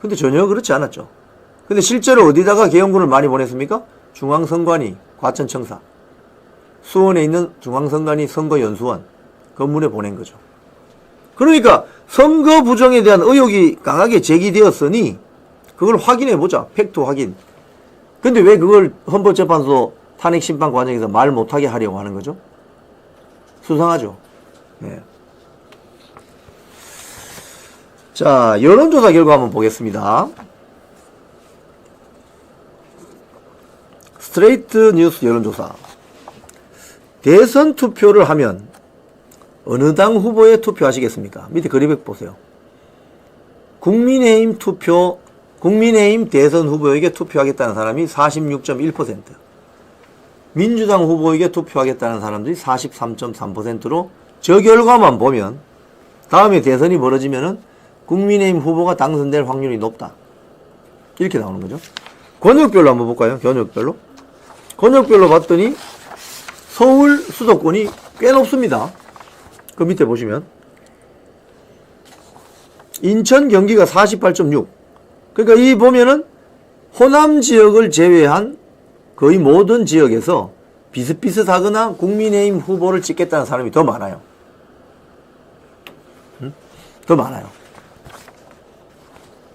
근데 전혀 그렇지 않았죠. 근데 실제로 어디다가 계엄군을 많이 보냈습니까? 중앙선관위, 과천청사, 수원에 있는 중앙선관위 선거연수원 건물에 보낸 거죠. 그러니까 선거 부정에 대한 의혹이 강하게 제기되었으니 그걸 확인해 보자. 팩트 확인. 근데 왜 그걸 헌법재판소 탄핵 심판 과정에서 말 못하게 하려고 하는 거죠? 수상하죠. 네. 자, 여론조사 결과 한번 보겠습니다. 스트레이트 뉴스 여론조사. 대선 투표를 하면 어느 당 후보에 투표하시겠습니까? 밑에 그래픽 보세요. 국민의힘 대선 후보에게 투표하겠다는 사람이 46.1%, 민주당 후보에게 투표하겠다는 사람들이 43.3%로 저 결과만 보면 다음에 대선이 벌어지면은 국민의힘 후보가 당선될 확률이 높다. 이렇게 나오는 거죠. 권역별로 한번 볼까요? 권역별로 봤더니 서울 수도권이 꽤 높습니다. 그 밑에 보시면 인천, 경기가 48.6. 그러니까 이 보면은 호남 지역을 제외한 거의 모든 지역에서 비슷비슷하거나 국민의힘 후보를 찍겠다는 사람이 더 많아요. 더 많아요.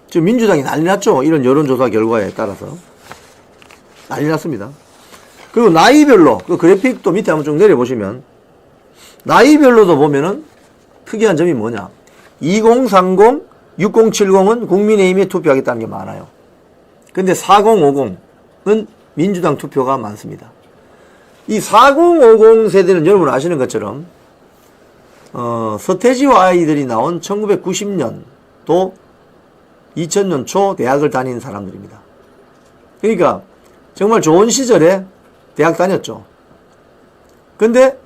지금 민주당이 난리 났죠? 이런 여론조사 결과에 따라서. 난리 났습니다. 그리고 나이별로, 그 그래픽도 밑에 한번 쭉 내려보시면, 나이별로도 보면은 특이한 점이 뭐냐. 2030, 6070은 국민의힘에 투표하겠다는 게 많아요. 근데 4050은 민주당 투표가 많습니다. 이 4050 세대는 여러분 아시는 것처럼, 서태지와 아이들이 나온 1990년도 2000년 초 대학을 다닌 사람들입니다. 그러니까 정말 좋은 시절에 대학 다녔죠. 근데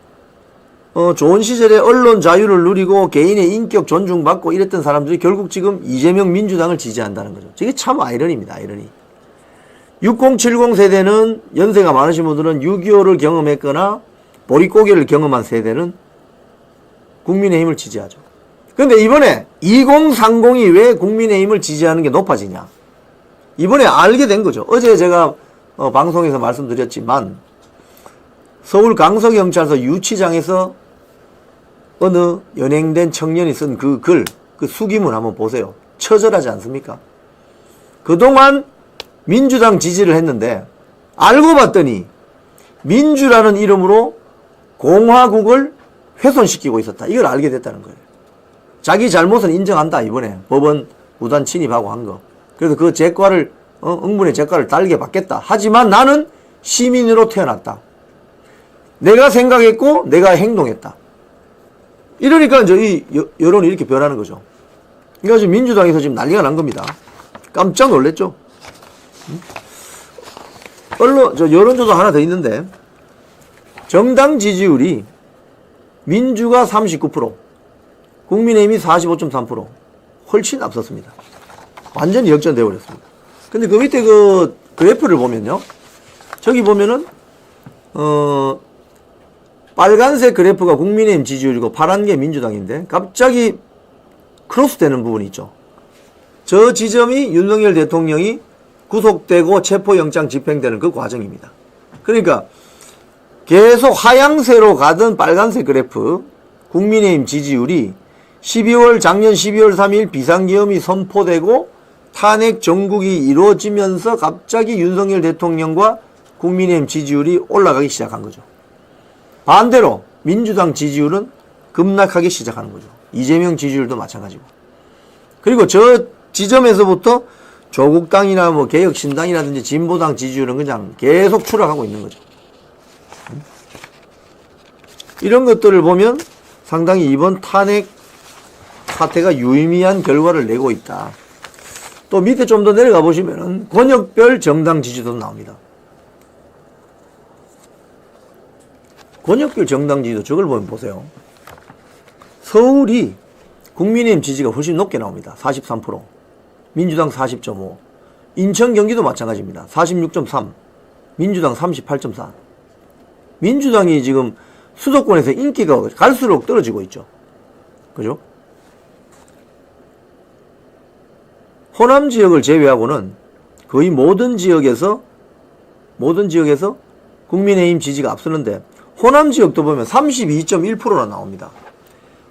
좋은 시절에 언론 자유를 누리고 개인의 인격 존중받고 이랬던 사람들이 결국 지금 이재명 민주당을 지지한다는 거죠. 이게 참 아이러니입니다. 아이러니. 6070 세대는 연세가 많으신 분들은 6.25를 경험했거나 보릿고개를 경험한 세대는 국민의힘을 지지하죠. 근데 이번에 2030이 왜 국민의힘을 지지하는 게 높아지냐. 이번에 알게 된 거죠. 어제 제가 방송에서 말씀드렸지만 서울 강서경찰서 유치장에서 어느 연행된 청년이 쓴 그 글, 그 수기문 한번 보세요. 처절하지 않습니까? 그동안 민주당 지지를 했는데 알고 봤더니 민주라는 이름으로 공화국을 훼손시키고 있었다. 이걸 알게 됐다는 거예요. 자기 잘못은 인정한다. 이번에 법원 무단 침입하고 한 거. 그래서 그 재과를 응분의 재과를 달게 받겠다. 하지만 나는 시민으로 태어났다. 내가 생각했고 내가 행동했다. 이러니까 이제 이 여론이 이렇게 변하는 거죠. 그러니까 지금 민주당에서 지금 난리가 난 겁니다. 깜짝 놀랐죠. 여론조사 하나 더 있는데, 정당 지지율이 민주가 39%, 국민의힘이 45.3%, 훨씬 앞섰습니다. 완전히 역전되어 버렸습니다. 근데 그 밑에 그 그래프를 보면요, 저기 보면은 빨간색 그래프가 국민의힘 지지율이고 파란 게 민주당인데 갑자기 크로스되는 부분이 있죠. 저 지점이 윤석열 대통령이 구속되고 체포영장 집행되는 그 과정입니다. 그러니까 계속 하향세로 가던 빨간색 그래프 국민의힘 지지율이 작년 12월 3일 비상계엄이 선포되고 탄핵 정국이 이루어지면서 갑자기 윤석열 대통령과 국민의힘 지지율이 올라가기 시작한 거죠. 반대로 민주당 지지율은 급락하기 시작하는 거죠. 이재명 지지율도 마찬가지고. 그리고 저 지점에서부터 조국당이나 뭐 개혁신당이라든지 진보당 지지율은 그냥 계속 추락하고 있는 거죠. 이런 것들을 보면 상당히 이번 탄핵 사태가 유의미한 결과를 내고 있다. 또 밑에 좀 더 내려가 보시면은 권역별 정당 지지도 나옵니다. 권역별 정당 지지도 저걸 보면 보세요. 서울이 국민의힘 지지가 훨씬 높게 나옵니다. 43%. 민주당 40.5. 인천 경기도 마찬가지입니다. 46.3. 민주당 38.4. 민주당이 지금 수도권에서 인기가 갈수록 떨어지고 있죠. 그죠? 호남 지역을 제외하고는 거의 모든 지역에서 국민의힘 지지가 앞서는데 호남 지역도 보면 32.1%나 나옵니다.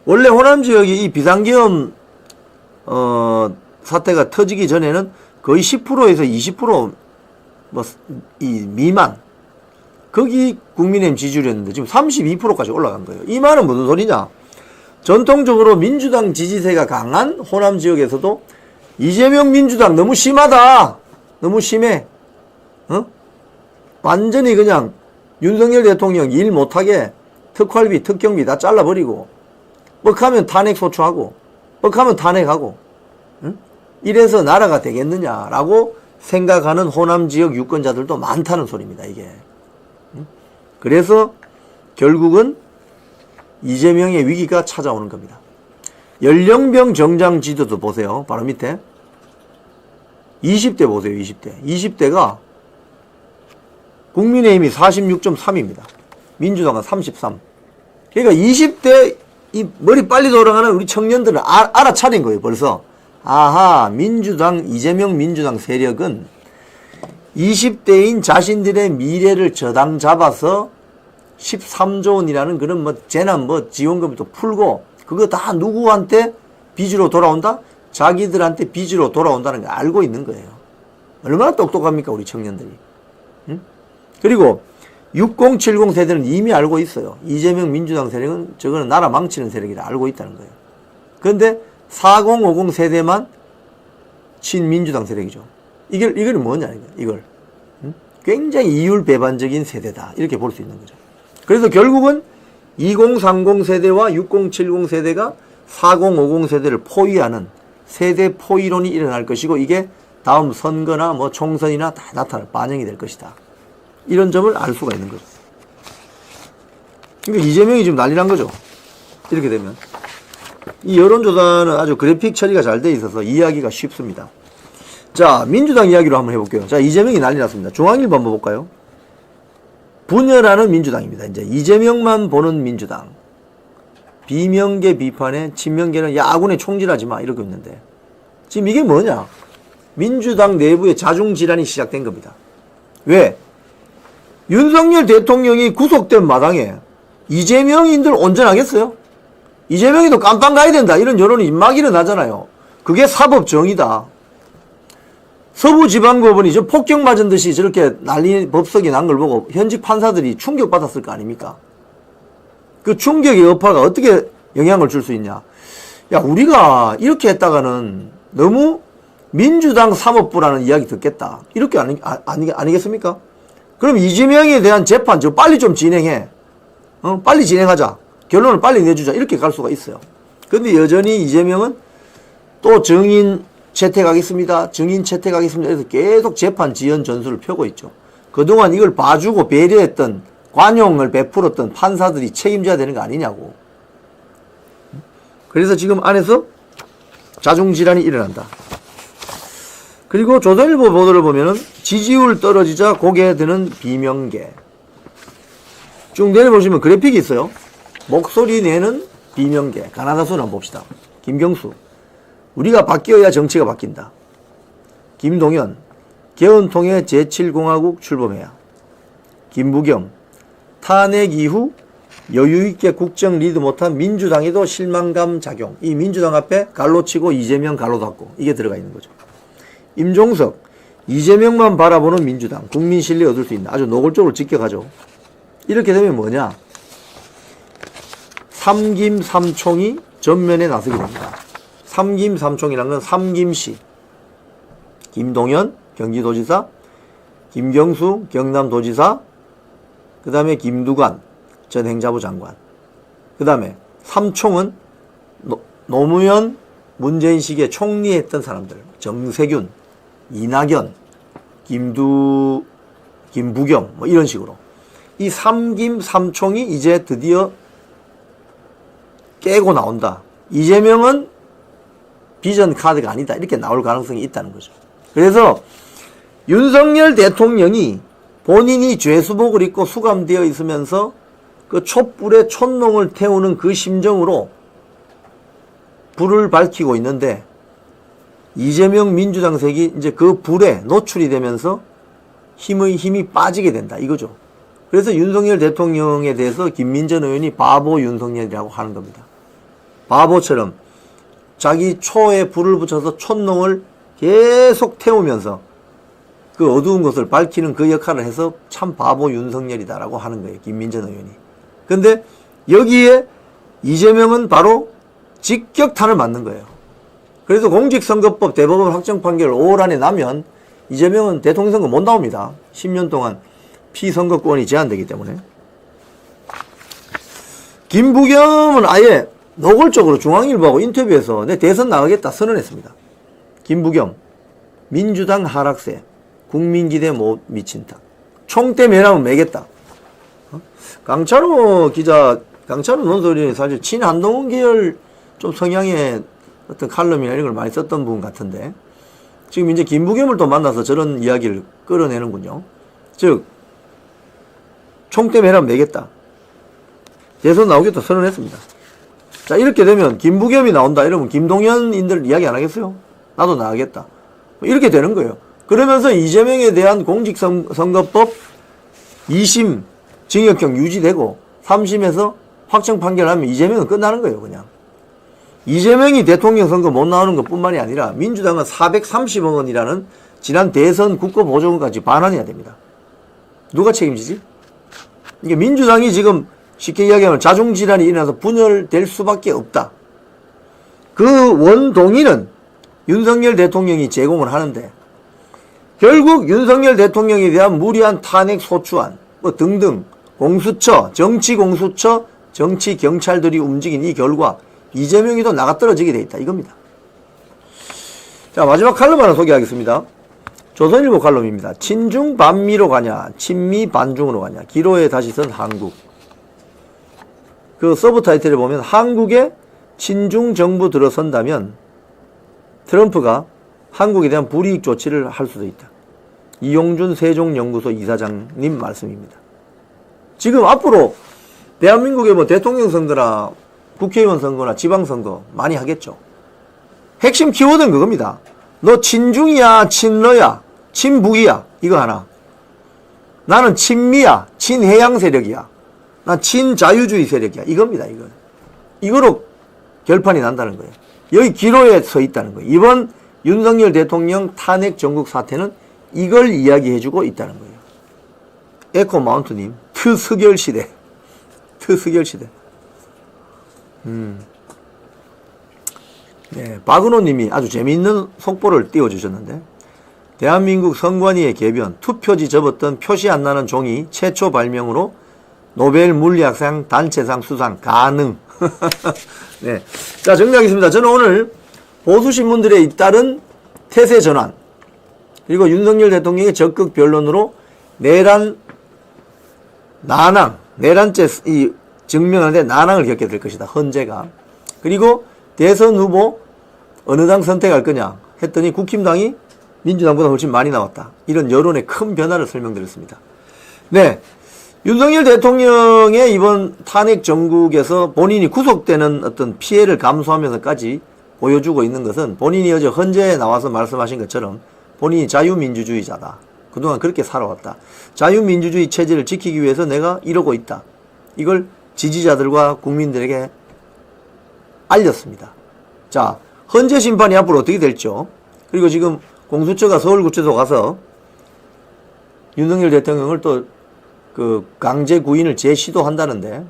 원래 호남 지역이 이 비상계엄 사태가 터지기 전에는 거의 10%에서 20% 미만, 거기 국민의힘 지지율이었는데 지금 32%까지 올라간 거예요. 이 말은 무슨 소리냐? 전통적으로 민주당 지지세가 강한 호남 지역에서도 이재명 민주당 너무 심하다, 너무 심해, 완전히 그냥 윤석열 대통령 일 못하게 특활비, 특경비 다 잘라버리고 뻑하면 탄핵 소추하고 뻑하면 탄핵하고, 이래서 나라가 되겠느냐라고 생각하는 호남 지역 유권자들도 많다는 소리입니다. 이게. 그래서 결국은 이재명의 위기가 찾아오는 겁니다. 연령별 정당 지지도 보세요. 바로 밑에 20대 보세요. 20대가 국민의힘이 46.3입니다. 민주당은 33. 그러니까 20대 이 머리 빨리 돌아가는 우리 청년들은 알아차린 거예요. 벌써. 아하, 이재명 민주당 세력은 20대인 자신들의 미래를 저당 잡아서 13조 원이라는 그런 재난 지원금도 풀고 그거 다 누구한테 빚으로 돌아온다? 자기들한테 빚으로 돌아온다는 걸 알고 있는 거예요. 얼마나 똑똑합니까, 우리 청년들이. 그리고 60, 70 세대는 이미 알고 있어요. 이재명 민주당 세력은 저거는 나라 망치는 세력이라 알고 있다는 거예요. 그런데 40, 50 세대만 친민주당 세력이죠. 이걸 뭐냐, 이걸. 굉장히 이율배반적인 세대다. 이렇게 볼 수 있는 거죠. 그래서 결국은 20, 30 세대와 60, 70 세대가 40, 50 세대를 포위하는 세대 포위론이 일어날 것이고 이게 다음 선거나 총선이나 다 반영이 될 것이다. 이런 점을 알 수가 있는 거죠. 그러니까 이재명이 지금 난리 난 거죠. 이렇게 되면. 이 여론조사는 아주 그래픽 처리가 잘 돼 있어서 이해하기가 쉽습니다. 자, 민주당 이야기로 한번 해볼게요. 자, 이재명이 난리 났습니다. 중앙일보 한번 볼까요? 분열하는 민주당입니다. 이제 이재명만 보는 민주당. 비명계 비판에 친명계는 야, 아군에 총질하지 마. 이러고 있는데. 지금 이게 뭐냐? 민주당 내부의 자중질환이 시작된 겁니다. 왜? 윤석열 대통령이 구속된 마당에 이재명인들 온전하겠어요? 이재명이도 깜빵 가야 된다. 이런 여론이 막 일어나잖아요. 그게 사법정의다. 서부지방법원이 저 폭격 맞은 듯이 저렇게 난리 법석이 난 걸 보고 현직 판사들이 충격받았을 거 아닙니까? 그 충격의 여파가 어떻게 영향을 줄 수 있냐. 야, 우리가 이렇게 했다가는 너무 민주당 사법부라는 이야기 듣겠다. 이렇게 아니겠습니까? 그럼 이재명에 대한 재판 좀 빨리 좀 진행해. 빨리 진행하자. 결론을 빨리 내주자. 이렇게 갈 수가 있어요. 근데 여전히 이재명은 또 증인 채택하겠습니다. 증인 채택하겠습니다. 그래서 계속 재판 지연 전술을 펴고 있죠. 그동안 이걸 봐주고 배려했던, 관용을 베풀었던 판사들이 책임져야 되는 거 아니냐고. 그래서 지금 안에서 자중질환이 일어난다. 그리고 조선일보 보도를 보면은 지지율 떨어지자 고개 드는 비명계. 쭉 내려보시면 그래픽이 있어요. 목소리 내는 비명계. 가나다수는 한번 봅시다. 김경수. 우리가 바뀌어야 정치가 바뀐다. 김동연. 개헌 통해 제7공화국 출범해야. 김부겸. 탄핵 이후 여유있게 국정 리드 못한 민주당에도 실망감 작용. 이 민주당 앞에 갈로 치고 이재명 갈로 닫고 이게 들어가 있는 거죠. 임종석. 이재명만 바라보는 민주당. 국민 신뢰 얻을 수 있나. 아주 노골적으로 직격하죠. 이렇게 되면 뭐냐. 삼김 삼총이 전면에 나서게 됩니다. 삼김 삼총이라는 건 삼김씨. 김동연 경기도지사, 김경수 경남도지사, 그 다음에 김두관 전 행자부 장관. 그 다음에 삼총은 노무현 문재인 시기에 총리했던 사람들. 정세균, 이낙연, 김부겸 뭐 이런 식으로. 이 삼김 삼총이 이제 드디어 깨고 나온다. 이재명은 비전 카드가 아니다. 이렇게 나올 가능성이 있다는 거죠. 그래서 윤석열 대통령이 본인이 죄수복을 입고 수감되어 있으면서 그 촛불에 촛농을 태우는 그 심정으로 불을 밝히고 있는데 이재명 민주당색이 이제 그 불에 노출이 되면서 힘이 빠지게 된다. 이거죠. 그래서 윤석열 대통령에 대해서 김민전 의원이 바보 윤석열이라고 하는 겁니다. 바보처럼 자기 초에 불을 붙여서 촛농을 계속 태우면서 그 어두운 것을 밝히는 그 역할을 해서 참 바보 윤석열이다라고 하는 거예요. 김민전 의원이. 근데 여기에 이재명은 바로 직격탄을 맞는 거예요. 그래서 공직선거법 대법원 확정 판결 5월 안에 나면 이재명은 대통령 선거 못 나옵니다. 10년 동안 피선거권이 제한되기 때문에. 김부겸은 아예 노골적으로 중앙일보하고 인터뷰에서 내 대선 나가겠다 선언했습니다. 김부겸, 민주당 하락세, 국민기대 못 미친다. 총대 매라면 매겠다. 강찬호 기자, 강찬호 논설위원이 사실 친한동훈 계열 좀 성향의 어떤 칼럼이나 이런 걸 많이 썼던 분 같은데 지금 이제 김부겸을 또 만나서 저런 이야기를 끌어내는군요. 즉 총대 매라면 매겠다. 대선 나오겠다 선언했습니다. 자, 이렇게 되면 김부겸이 나온다 이러면 김동연인들 이야기 안 하겠어요? 나도 나가겠다. 이렇게 되는 거예요. 그러면서 이재명에 대한 공직선거법 2심 징역형 유지되고 3심에서 확정 판결하면 이재명은 끝나는 거예요. 그냥. 이재명이 대통령 선거 못 나오는 것뿐만이 아니라 민주당은 430억 원이라는 지난 대선 국고보조금까지 반환해야 됩니다. 누가 책임지지? 이게 민주당이 지금 쉽게 이야기하면 자중질환이 일어나서 분열될 수밖에 없다. 그 원동의는 윤석열 대통령이 제공을 하는데 결국 윤석열 대통령에 대한 무리한 탄핵 소추안 뭐 등등 공수처, 정치공수처, 정치경찰들이 움직인 이 결과 이재명이 또 나가떨어지게 돼 있다 이겁니다. 자, 마지막 칼럼 하나 소개하겠습니다. 조선일보 칼럼입니다. 친중 반미로 가냐 친미 반중으로 가냐 기로에 다시 선 한국. 그 서브 타이틀을 보면 한국에 친중 정부 들어선다면 트럼프가 한국에 대한 불이익 조치를 할 수도 있다. 이용준 세종연구소 이사장님 말씀입니다. 지금 앞으로 대한민국의 뭐 대통령 선거나 국회의원 선거나 지방선거 많이 하겠죠. 핵심 키워드는 그겁니다. 너 친중이야 친러야 친북이야 이거 하나. 나는 친미야 친해양 세력이야. 난 친자유주의 세력이야. 이겁니다. 이거로 결판이 난다는 거예요. 여기 기로에 서 있다는 거예요. 이번 윤석열 대통령 탄핵 전국 사태는 이걸 이야기해주고 있다는 거예요. 에코 마운트님, 트스결 시대. 네, 박은호 님이 아주 재미있는 속보를 띄워주셨는데, 대한민국 선관위의 개변, 투표지 접었던 표시 안 나는 종이 최초 발명으로 노벨 물리학상 단체상 수상 가능. 네. 자, 정리하겠습니다. 저는 오늘 보수신문들에 잇따른 태세 전환, 그리고 윤석열 대통령의 적극 변론으로 내란죄 증명하는데 난항을 겪게 될 것이다. 헌재가. 그리고 대선 후보 어느 당 선택할 거냐 했더니 국힘당이 민주당보다 훨씬 많이 나왔다. 이런 여론의 큰 변화를 설명드렸습니다. 네. 윤석열 대통령의 이번 탄핵 정국에서 본인이 구속되는 어떤 피해를 감수하면서까지 보여주고 있는 것은 본인이 어제 헌재에 나와서 말씀하신 것처럼 본인이 자유민주주의자다. 그동안 그렇게 살아왔다. 자유민주주의 체제를 지키기 위해서 내가 이러고 있다. 이걸 지지자들과 국민들에게 알렸습니다. 자, 헌재 심판이 앞으로 어떻게 될죠? 그리고 지금 공수처가 서울구치소 가서 윤석열 대통령을 또 그 강제 구인을 재시도한다는데,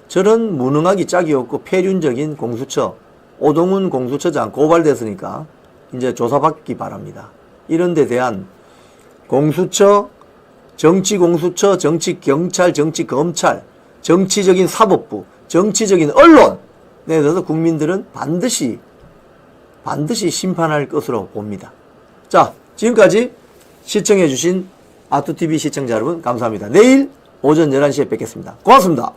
저런 무능하기 짝이 없고 폐륜적인 공수처, 오동훈 공수처장 고발됐으니까 이제 조사받기 바랍니다. 이런 데 대한 공수처, 정치공수처, 정치경찰, 정치검찰, 정치적인 사법부, 정치적인 언론에 대해서 국민들은 반드시 심판할 것으로 봅니다. 자, 지금까지 시청해주신 아투TV 시청자 여러분 감사합니다. 내일 오전 11시에 뵙겠습니다. 고맙습니다.